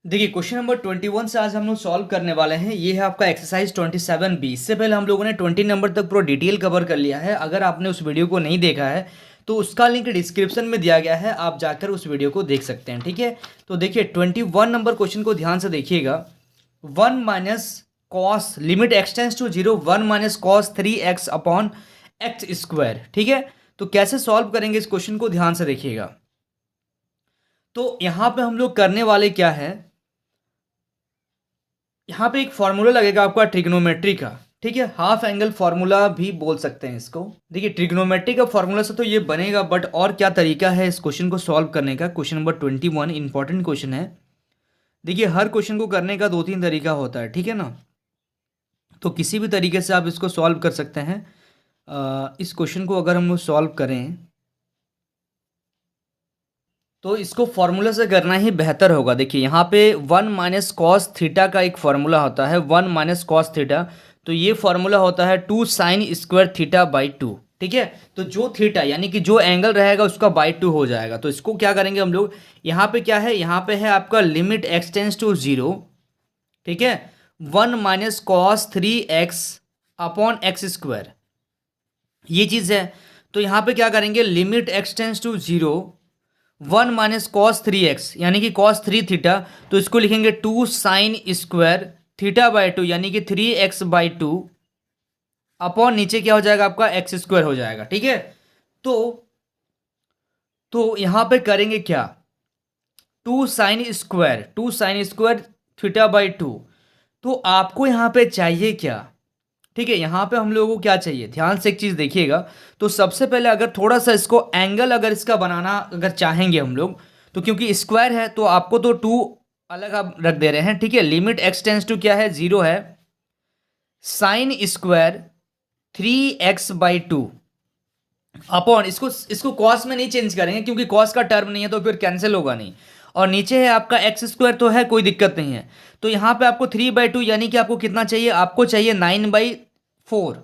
देखिए question number 21 से आज हम लोग सॉल्व करने वाले हैं। ये है आपका एक्सरसाइज 27B। इससे पहले हम लोगों ने 20 नंबर तक पूरा डिटेल कवर कर लिया है। अगर आपने उस वीडियो को नहीं देखा है तो उसका लिंक डिस्क्रिप्शन में दिया गया है, आप जाकर उस वीडियो को देख सकते हैं। ठीक है, तो देखिए 21 नंबर क्वेश्चन को ध्यान से देखिएगा। 1 minus cos limit x tends to 0 1 minus cos 3x upon x square. ठीक है, तो कैसे सॉल्व करेंगे इस क्वेश्चन को ध्यान से देखिएगा। तो यहाँ पे हम लोग करने वाले क्या है, यहाँ पे एक फॉर्मूला लगेगा आपका ट्रिग्नोमेट्री का। ठीक है, हाफ एंगल फॉर्मूला भी बोल सकते हैं इसको। देखिए ट्रिग्नोमेट्री का फॉर्मूला से तो ये बनेगा, बट और क्या तरीका है इस क्वेश्चन को सॉल्व करने का। क्वेश्चन नंबर 21 इंपॉर्टेंट क्वेश्चन है। देखिए हर क्वेश्चन को करने का दो तीन तरीका होता है, ठीक है ना। तो किसी भी तरीके से आप इसको सॉल्व कर सकते हैं। इस क्वेश्चन को अगर हम लोग सॉल्व करें तो इसको फॉर्मूला से करना ही बेहतर होगा। देखिए यहाँ पे 1 माइनस कॉस थीटा का एक फॉर्मूला होता है, 1 माइनस कॉस थीटा। तो ये फॉर्मूला होता है 2 साइन स्क्वायर थीटा बाई 2। ठीक है, तो जो थीटा यानी कि जो एंगल रहेगा उसका बाई 2 हो जाएगा। तो इसको क्या करेंगे हम लोग, यहाँ पे क्या है, यहाँ पे है आपका लिमिट एक्सटेंस टू 0। ठीक है, 1 minus cos 3x upon x square, ये चीज़ है। तो यहाँ पे क्या करेंगे, limit x tends to 0 1 minus cos 3x यानी कि कॉस 3 थीटा। तो इसको लिखेंगे 2 साइन स्क्वायर थीटा बाई 2 यानी कि 3x बाई 2 अपॉन नीचे क्या हो जाएगा आपका एक्स स्क्वायर हो जाएगा। ठीक है, तो यहां पे करेंगे क्या, 2 साइन स्क्वायर थीटा बाई 2। तो आपको यहां पे चाहिए क्या। ठीक है, यहां पे हम लोगों को क्या चाहिए, ध्यान से एक चीज देखिएगा। तो सबसे पहले अगर थोड़ा सा इसको एंगल अगर इसका बनाना अगर चाहेंगे हम लोग, तो क्योंकि स्क्वायर है तो आपको तो 2 अलग आप रख दे रहे हैं। ठीक है, लिमिट एक्सटेंस टू क्या है, 0 है, साइन स्क्वायर 3x/2 अपॉन इसको कॉस में नहीं चेंज करेंगे क्योंकि कॉस का टर्म नहीं है तो फिर कैंसिल होगा नहीं। और नीचे है आपका एक्स स्क्वायर तो है, कोई दिक्कत नहीं है। तो यहाँ पे आपको 3/2 यानी कि आपको कितना चाहिए, आपको चाहिए 9/4।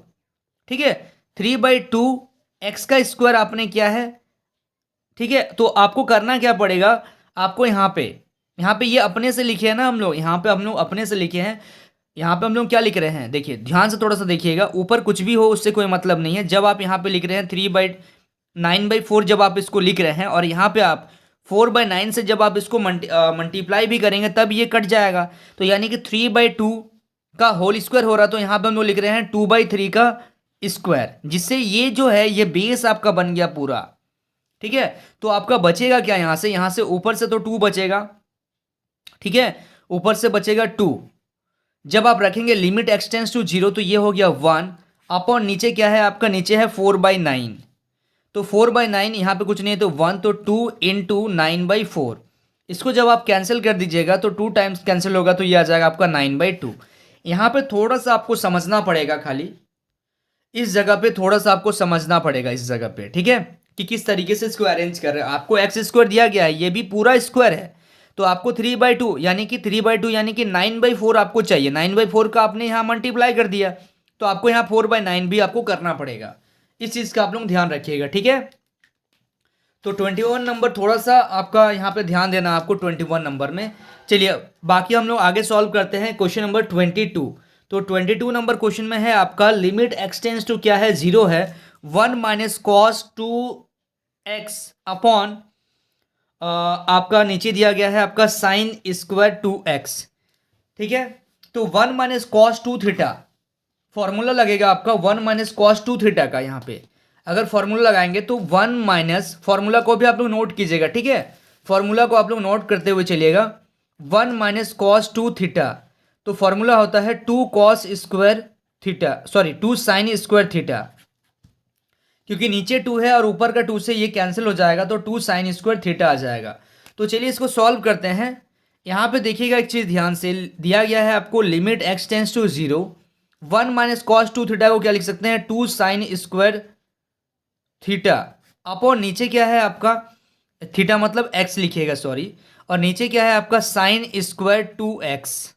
ठीक है, 3/2 एक्स का स्क्वायर आपने किया है। ठीक है, तो आपको करना क्या पड़ेगा, आपको यहाँ पे ये अपने से लिखे हैं ना हम लोग, यहाँ पे हम लोग अपने से लिखे हैं। यहाँ पे हम लोग क्या लिख रहे हैं, देखिए ध्यान से थोड़ा सा देखिएगा। ऊपर कुछ भी हो उससे कोई मतलब नहीं है। जब आप यहाँ पे लिख रहे हैं 9/4, जब आप इसको लिख रहे हैं और यहाँ पे आप 4/9 से जब आप इसको मल्टीप्लाई भी करेंगे तब ये कट जाएगा। तो यानी कि 3/2 का होल स्क्वायर हो रहा है। तो यहाँ पे हम लोग लिख रहे हैं 2/3 का स्क्वायर, जिससे ये जो है ये बेस आपका बन गया पूरा। ठीक है, तो आपका बचेगा क्या, यहाँ से ऊपर से तो 2 बचेगा। ठीक है, ऊपर से बचेगा 2। जब आप रखेंगे लिमिट एक्सटेंस टू 0 तो ये हो गया 1 अपॉन नीचे क्या है आपका, नीचे है 4/9। तो 4/9 यहाँ पे कुछ नहीं है तो 1, तो 2 इंटू 9/4। इसको जब आप कैंसिल कर दीजिएगा तो 2 टाइम्स कैंसिल होगा तो ये आ जाएगा आपका 9/2। यहाँ पे थोड़ा सा आपको समझना पड़ेगा, खाली इस जगह पे थोड़ा सा आपको समझना पड़ेगा इस जगह पे। ठीक है, कि किस तरीके से इसको अरेंज कर रहे हैं। आपको एक्स स्क्वायर दिया गया है, ये भी पूरा स्क्वायर है। तो आपको 3/2 यानी कि 3/2 यानी कि 9/4 आपको चाहिए। 9/4 का आपने यहाँ मल्टीप्लाई कर दिया तो आपको यहाँ 4/9 भी आपको करना पड़ेगा। इस चीज़ का आप लोग ध्यान रखिएगा। ठीक है, तो 21 नंबर थोड़ा सा आपका यहाँ पे ध्यान देना आपको 21 नंबर में। चलिए बाकी हम लोग आगे सॉल्व करते हैं क्वेश्चन नंबर 22। तो 22 नंबर क्वेश्चन में है आपका लिमिट एक्सटेंस टू क्या है, 0 है, 1 माइनस कॉस 2x अपॉन आपका नीचे दिया गया है आपका साइन स्क्वायर 2x। ठीक है, तो 1 माइनस कॉस 2 थीटा फॉर्मूला लगेगा आपका 1 माइनस कॉस 2 थीटा का। यहाँ पे अगर फॉर्मूला लगाएंगे तो 1 माइनस, फॉर्मूला को भी आप लोग नोट कीजिएगा। ठीक है, फॉर्मूला को आप लोग नोट करते हुए चलिएगा। 1 माइनस कॉस 2 थीटा, तो फॉर्मूला होता है 2 cos square theta, sorry 2 sine square theta. क्योंकि नीचे 2 है और ऊपर का 2 से ये कैंसिल हो जाएगा तो 2 साइन स्क्वायर थीटा आ जाएगा। तो चलिए इसको सॉल्व करते हैं। यहाँ पे देखिएगा एक चीज़ ध्यान से, दिया गया है आपको limit x tends to 0, 1 minus cos 2 theta को क्या लिख सकते हैं, 2 साइन स्क्वायर थीटा अपॉन नीचे क्या है आपका, थीटा मतलब एक्स लिखिएगा, सॉरी, और नीचे क्या है आपका साइन स्क्वायर 2x।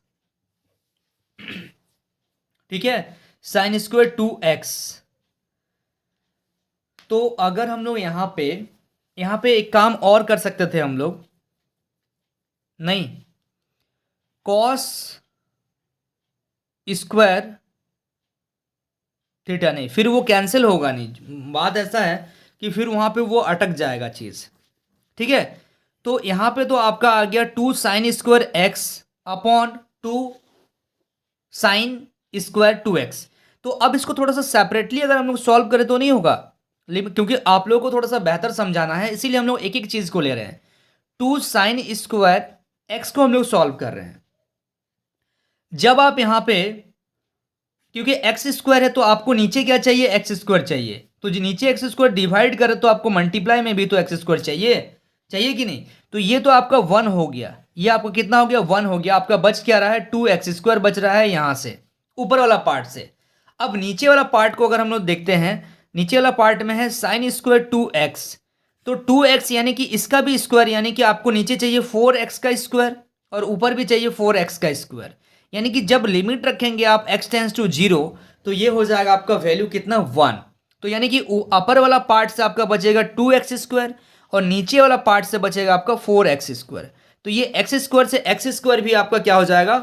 ठीक है, साइन स्क्वायर 2x। तो अगर हम लोग यहाँ पे एक काम और कर सकते थे हम लोग, नहीं, कॉस स्क्वायर थीटा नहीं, फिर वो कैंसिल होगा नहीं। बात ऐसा है कि फिर वहां पे वो अटक जाएगा चीज। ठीक है, तो यहां पे तो आपका आ गया 2 sin² x upon 2 sin² 2x। तो अब इसको थोड़ा सा सेपरेटली अगर हम लोग सॉल्व करें तो नहीं होगा, क्योंकि आप लोगों को थोड़ा सा बेहतर समझाना है, इसीलिए हम लोग एक एक चीज को ले रहे हैं। 2 sin² x को हम लोग सॉल्व कर रहे हैं। जब आप यहां पे, क्योंकि x² है तो आपको नीचे क्या चाहिए, x² चाहिए, तो जो नीचे x² डिवाइड करे तो आपको मल्टीप्लाई में भी तो x² चाहिए, चाहिए कि नहीं। तो ये तो आपका 1 हो गया, ये आपका कितना हो गया, 1 हो गया। आपका बच क्या रहा है, 2x² बच रहा है यहां से ऊपर वाला पार्ट से। अब नीचे वाला पार्ट को अगर हम लोग देखते हैं, नीचे वाला पार्ट में है sin²2x, तो 2x यानी कि इसका भी स्क्वायर, यानी कि आपको नीचे चाहिए 4x का स्क्वायर और ऊपर भी चाहिए 4x का स्क्वायर। यानी कि जब लिमिट रखेंगे आप x टेंस टू 0, तो ये हो जाएगा आपका वैल्यू कितना, 1। तो यानी कि अपर वाला पार्ट से आपका बचेगा 2x² और नीचे वाला पार्ट से बचेगा आपका 4x²। तो ये x² से x² भी आपका क्या हो जाएगा,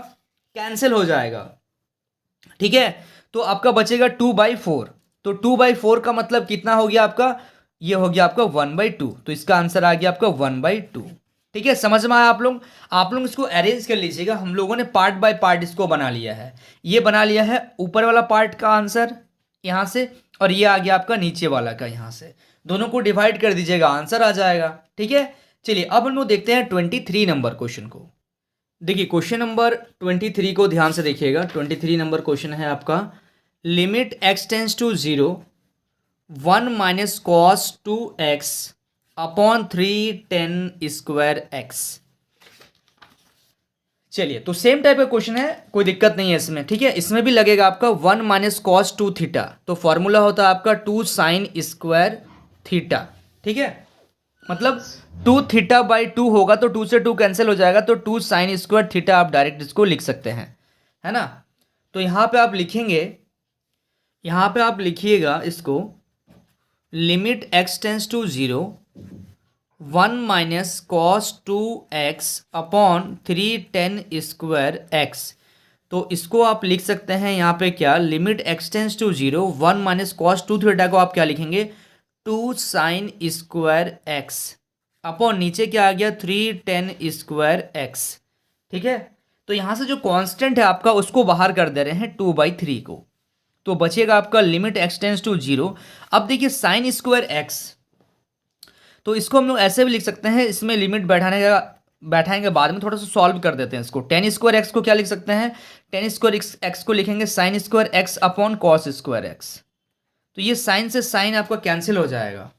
कैंसिल हो जाएगा। ठीक है, तो आपका बचेगा 2/4। तो 2/4 का मतलब कितना हो गया आपका, ये हो गया आपका 1/2। तो इसका आंसर आ गया आपका 1/2। ठीक है, समझ में आया आप लोग इसको अरेंज कर लीजिएगा। हम लोगों ने पार्ट बाय पार्ट इसको बना लिया है। ये बना लिया है ऊपर वाला पार्ट का आंसर यहां से, और ये आ गया आपका नीचे वाला का यहां से। दोनों को डिवाइड कर दीजिएगा, आंसर आ जाएगा। ठीक है, चलिए अब हम लोग देखते हैं 23 नंबर क्वेश्चन को। देखिए क्वेश्चन नंबर 23 को ध्यान से देखिएगा। 23 नंबर क्वेश्चन है आपका, limit x tends to 0 1 - cos 2x upon 3 tan² x। चलिए, तो सेम टाइप का क्वेश्चन है, कोई दिक्कत नहीं है इसमें। ठीक है, इसमें भी लगेगा आपका 1 - cos 2 थीटा, तो फॉर्मूला होता है आपका 2 sin² थीटा। ठीक है, मतलब 2 θ/2 होगा तो 2 से 2 कैंसिल हो जाएगा, तो 2 sin² थीटा आप डायरेक्ट इसको लिख सकते हैं, है ना। तो यहां पे आप लिखेंगे, यहां पे आप लिखिएगा इसको, limit x tends to 0 1 - cos 2x upon 3 tan² x। तो इसको आप लिख सकते हैं यहाँ पे क्या, limit x tends to 0 1 - cos 2 theta को आप क्या लिखेंगे, 2 sin² x अपॉन नीचे क्या आ गया, 3 tan² x। ठीक है, तो यहाँ से जो कांस्टेंट है आपका उसको बाहर कर दे रहे हैं 2/3 को, तो बचेगा आपका लिमिट x टेंस टू 0। अब देखिए sin² x, तो इसको हम लोग ऐसे भी लिख सकते हैं, इसमें लिमिट बैठाएंगे बाद में, थोड़ा सा सॉल्व कर देते हैं इसको। tan² x को क्या लिख सकते हैं, tan² x को लिखेंगे sin² x upon cos² x। तो ये साइन से साइन आपका कैंसिल हो जाएगा।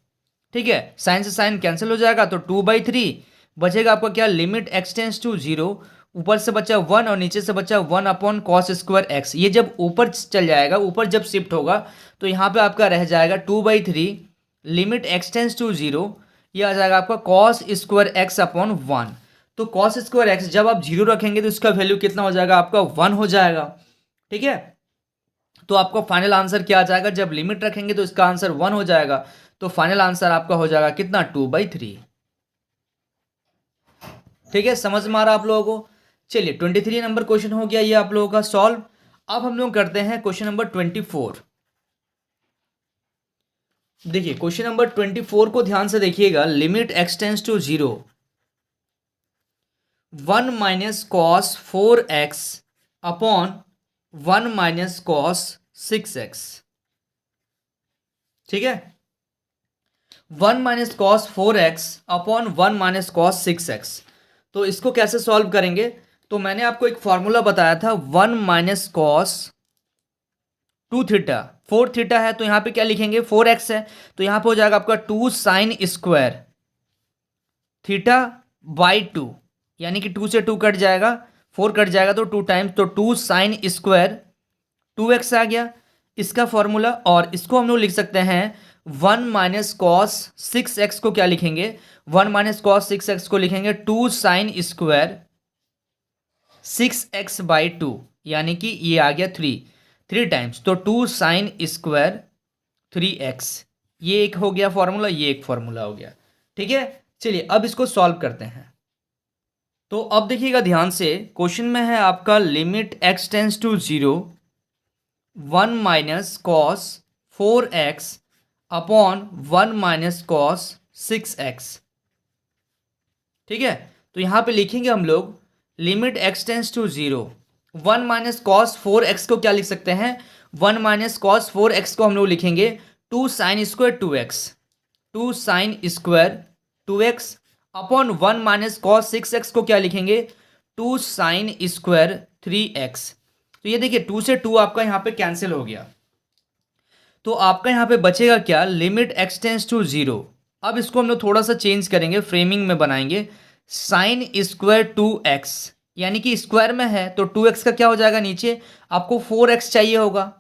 ठीक है, साइन से साइन कैंसिल हो जाएगा, तो 2/3 बचेगा आपका क्या, लिमिट x टेंस टू 0, ऊपर से बचा 1 और नीचे से बचा 1 अपॉन cos² x। ये जब ऊपर चल जाएगा, ऊपर जब शिफ्ट होगा, तो यहाँ पे आपका रह जाएगा 2/3 लिमिट x टेंस टू 0, ये आ जाएगा आपका cos² x अपॉन 1। तो cos² x जब आप 0 रखेंगे तो इसका वैल्यू कितना हो जाएगा आपका, 1 हो जाएगा। ठीक है, तो आपका फाइनल आंसर क्या आ जाएगा, जब लिमिट रखेंगे तो इसका आंसर 1 हो जाएगा, तो फाइनल आंसर आपका हो जाएगा कितना, 2/3। ठीक है, समझ में आ रहा आप लोगों को। चलिए 23 नंबर क्वेश्चन हो गया ये आप लोगों का सॉल्व। अब हम लोग करते हैं क्वेश्चन नंबर 24। देखिए क्वेश्चन नंबर 24 को ध्यान से देखिएगा, limit x tends to 0 1 - cos 4x upon 1 - cos 6x। ठीक है, 1 - cos 4x upon 1 - cos 6x। तो इसको कैसे सॉल्व करेंगे, तो मैंने आपको एक फॉर्मूला बताया था, 1 - cos 2 थीटा, 4 थीटा है तो यहाँ पे क्या लिखेंगे, 4x है, तो यहाँ पे हो जाएगा आपका 2 sin² θ/2, यानी कि 2 से 2 कट जाएगा, 4 कट जाएगा तो 2 टाइम्स, तो 2 sin² 2x आ गया इसका फॉर्मूला। और इसको हम लोग लिख सकते हैं 1 - cos 6x को क्या लिखेंगे, 1 - cos 6x को लिखेंगे 2 sin² 6x/2, यानी कि ये आ गया 3 टाइम्स, तो 2 sin² 3x। ये एक हो गया फॉर्मूला, ये एक फॉर्मूला हो गया। ठीक है, चलिए अब इसको सॉल्व करते हैं। तो अब देखिएगा ध्यान से, क्वेश्चन में है आपका limit x tends to 0 1 minus cos 4x upon 1 minus cos 6x। ठीक है, तो यहाँ पे लिखेंगे हम लोग limit x tends to 0 1 minus cos 4x को क्या लिख सकते हैं, 1 माइनस कॉस 4x को हम लोग लिखेंगे 2 sine square 2x, 2 sine square 2x upon 1 minus cos 6x को क्या लिखेंगे, 2 साइन स्क्वायर 3x। तो ये देखिए 2 से 2 आपका यहाँ पे कैंसिल हो गया, तो आपका यहाँ पे बचेगा क्या, लिमिट x टेंस टू 0। अब इसको हम लोग थोड़ा सा चेंज करेंगे, फ्रेमिंग में बनाएंगे, साइन स्क्वायर 2x, यानी कि स्क्वायर में है तो 2x का क्या हो जाएगा, नीचे आपको 4x चाहिए होगा,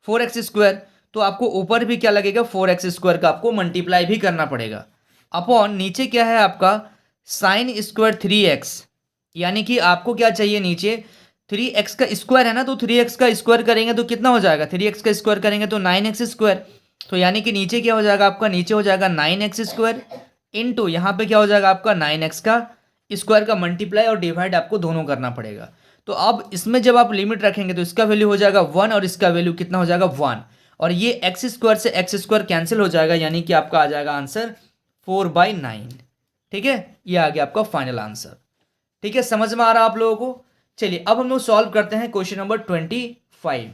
4x स्क्वायर, तो आपको ऊपर भी क्या लगेगा, 4x स्क्वायर का आपको मल्टीप्लाई भी करना पड़ेगा, अपॉन नीचे क्या है आपका साइन स्क्वायर 3x, यानी कि आपको क्या चाहिए नीचे 3x का स्क्वायर है ना, तो 3x का स्क्वायर करेंगे तो कितना हो जाएगा, 3x का स्क्वायर करेंगे तो 9x स्क्वायर, तो यानी कि नीचे क्या हो जाएगा आपका, नीचे हो जाएगा 9x स्क्वायर इंटू यहाँ पे क्या हो जाएगा आपका 9x का स्क्वायर का मल्टीप्लाई और डिवाइड आपको दोनों करना पड़ेगा। तो अब इसमें जब आप लिमिट रखेंगे तो इसका वैल्यू हो जाएगा 1 और इसका वैल्यू कितना हो जाएगा 1, और ये एक्स स्क्वायर से एक्स स्क्वायर कैंसिल हो जाएगा, यानी कि आपका आ जाएगा आंसर 4/9। ठीक है, ये आ गया आपका फाइनल आंसर। ठीक है, समझ में आ रहा है आप लोगों को। चलिए अब हम लोग सॉल्व करते हैं क्वेश्चन नंबर 25।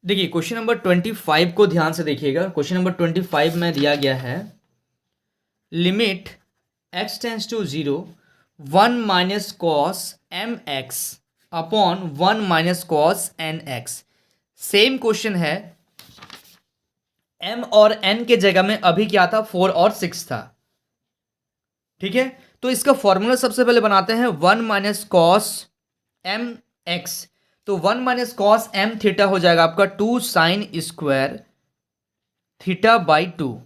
देखिए क्वेश्चन नंबर 25 को ध्यान से देखिएगा। क्वेश्चन नंबर 25 में दिया गया है limit x tends to 0 1 minus cos mx upon 1 minus cos nx। Same question है, m और n के जगह में अभी क्या था, 4 और 6 था। ठीक है, तो इसका फॉर्मूला सबसे पहले बनाते हैं, 1 माइनस कॉस एम एक्स, तो 1 माइनस कॉस एम थीटा हो जाएगा आपका 2 साइन स्क्वायर थीटा बाई 2,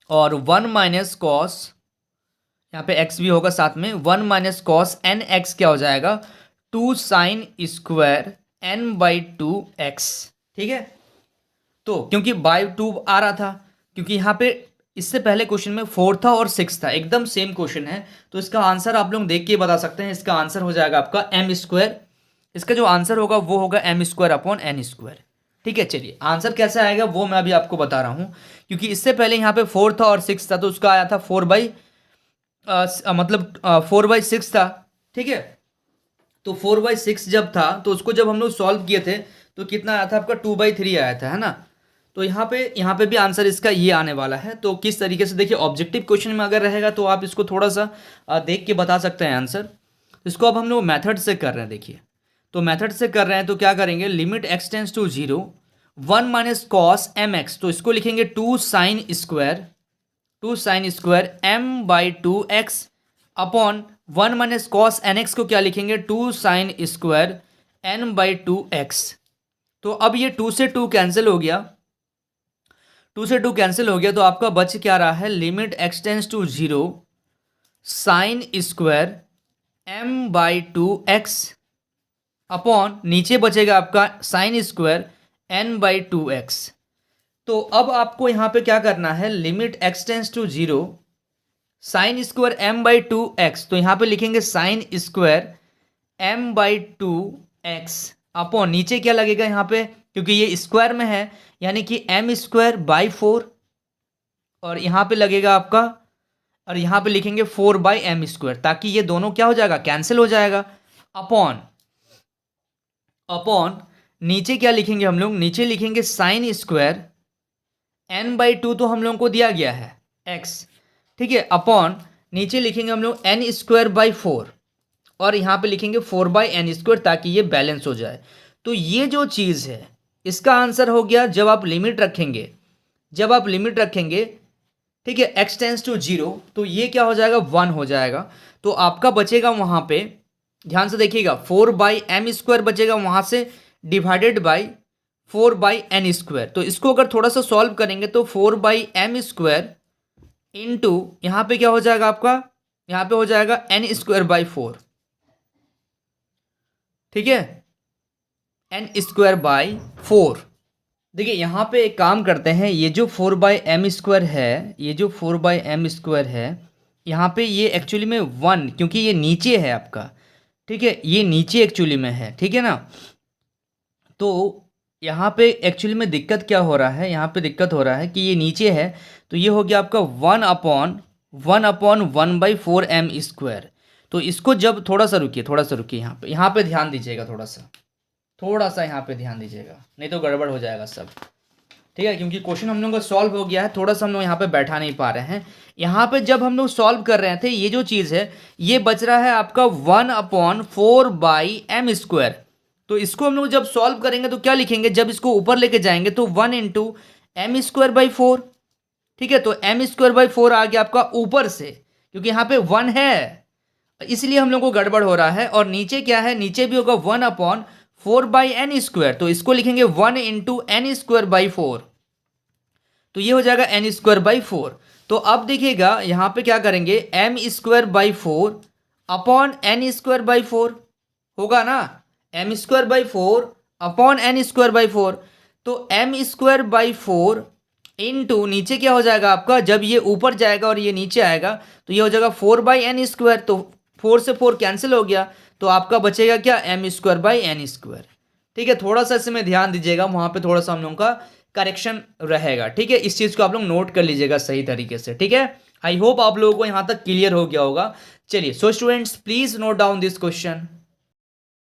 और 1 माइनस कॉस, यहाँ पे x भी होगा साथ में, 1 माइनस कॉस एन एक्स क्या हो जाएगा 2 sine square N by 2x। ठीक है, तो क्योंकि बाई 2 आ रहा था, क्योंकि यहाँ पे इससे पहले क्वेश्चन में 4 था और 6 था, एकदम सेम क्वेश्चन है, तो इसका आंसर आप लोग देख के बता सकते हैं। इसका आंसर हो जाएगा आपका एम स्क्वायर, इसका जो आंसर होगा वो होगा m square upon n square. ठीक है, चलिए आंसर कैसे आएगा वो मैं अभी आपको बता रहा हूँ, क्योंकि इससे पहले यहाँ पे 4 था और 6 था, तो उसका आया था 4/6 था। ठीक है, तो 4/6 जब था तो उसको जब हम लोग सॉल्व किए थे तो कितना आया था आपका 2/3 आया था, है ना। तो यहाँ पे भी आंसर इसका ये आने वाला है। तो किस तरीके से, देखिए ऑब्जेक्टिव क्वेश्चन में अगर रहेगा तो आप इसको थोड़ा सा देख के बता सकते हैं आंसर। इसको अब हम लोग मेथड से कर रहे हैं, देखिए तो मेथड से कर रहे हैं तो क्या करेंगे, limit x tends to 0 1 minus cos m x, तो इसको लिखेंगे 2 sine square m by 2x upon 1 minus cos n x को क्या लिखेंगे 2 sine square n by 2x। तो अब ये 2 से 2 कैंसिल हो गया, 2 से 2 कैंसिल हो गया, तो आपका बच क्या रहा है, limit x tends to 0 sine square m by 2x upon नीचे बचेगा आपका sine square n by 2x। तो अब आपको यहाँ पे क्या करना है, limit x tends to 0 sine square m by 2x, तो यहाँ पे लिखेंगे sine square m by 2x upon नीचे क्या लगेगा यहाँ पे, क्योंकि ये स्क्वायर में है, यानी कि m स्क्वायर बाई 4, और यहाँ पे लगेगा आपका, और यहाँ पे लिखेंगे 4/m स्क्वायर, ताकि ये दोनों क्या हो जाएगा, कैंसिल हो जाएगा, अपॉन नीचे क्या लिखेंगे हम लोग, नीचे लिखेंगे साइन स्क्वायर n बाई 2 तो हम लोगों को दिया गया है x। ठीक है, अपॉन नीचे लिखेंगे हम लोग n स्क्वायर बाई 4, और यहाँ पे लिखेंगे 4/n स्क्वायर, ताकि ये बैलेंस हो जाए। तो ये जो चीज़ है इसका आंसर हो गया जब आप लिमिट रखेंगे, ठीक है, x टेंस टू 0, तो ये क्या हो जाएगा 1 हो जाएगा। तो आपका बचेगा वहाँ पे, ध्यान से देखिएगा 4/m स्क्वायर बचेगा वहाँ से, डिवाइडेड बाई 4/n स्क्वायर। तो इसको अगर थोड़ा सा सॉल्व करेंगे तो 4/m स्क्वायर इंटू यहाँ पे क्या हो जाएगा आपका, यहाँ पे हो जाएगा n स्क्वायर बाई 4। ठीक है, n स्क्वायर बाई 4। देखिए यहाँ पे एक काम करते हैं, ये जो 4/m स्क्वायर है, यहाँ पे ये एक्चुअली में 1, क्योंकि ये नीचे है आपका, ठीक है, ये नीचे एक्चुअली में है, ठीक है ना। तो यहाँ पे एक्चुअली में दिक्कत क्या हो रहा है, यहाँ पे दिक्कत हो रहा है कि ये नीचे है, तो ये हो गया आपका 1/1/1/4m²। तो इसको जब थोड़ा सा रुकिए यहाँ पे ध्यान दीजिएगा, थोड़ा सा यहाँ पे ध्यान दीजिएगा, नहीं तो गड़बड़ हो जाएगा सब, ठीक है, क्योंकि क्वेश्चन हम लोग का सॉल्व हो गया है, थोड़ा सा हम लोग यहाँ पे बैठा नहीं पा रहे हैं। यहाँ पे जब हम लोग सॉल्व कर रहे थे, ये जो चीज़ है ये बच रहा है आपका 1/4/m²। तो इसको हम लोग जब सॉल्व करेंगे तो क्या लिखेंगे, जब इसको ऊपर लेके जाएंगे तो 1 × m²/4, ठीक है। तो m²/4 आ गया आपका ऊपर से, क्योंकि यहाँ पे 1 है, इसलिए हम लोग को गड़बड़ हो रहा है। और नीचे क्या है, नीचे भी होगा 1/4/n², तो इसको लिखेंगे 1 × n²/4, तो ये हो जाएगा n²/4। तो अब देखिएगा यहाँ पे क्या करेंगे, m²/4 अपॉन n²/4 होगा ना, m²/4 अपॉन n²/4। तो m²/4 इंटू नीचे क्या हो जाएगा आपका, जब ये ऊपर जाएगा और ये नीचे आएगा तो ये हो जाएगा 4/n²। तो 4 से 4 कैंसिल हो गया, तो आपका बचेगा क्या, m²/n², ठीक है। थोड़ा सा इसमें ध्यान दीजिएगा, वहाँ पे थोड़ा सा हम लोगों का करेक्शन रहेगा, ठीक है। इस चीज़ को आप लोग नोट कर लीजिएगा सही तरीके से, ठीक है। आई होप आप लोगों को यहाँ तक क्लियर हो गया होगा। चलिए, so students please note down this question.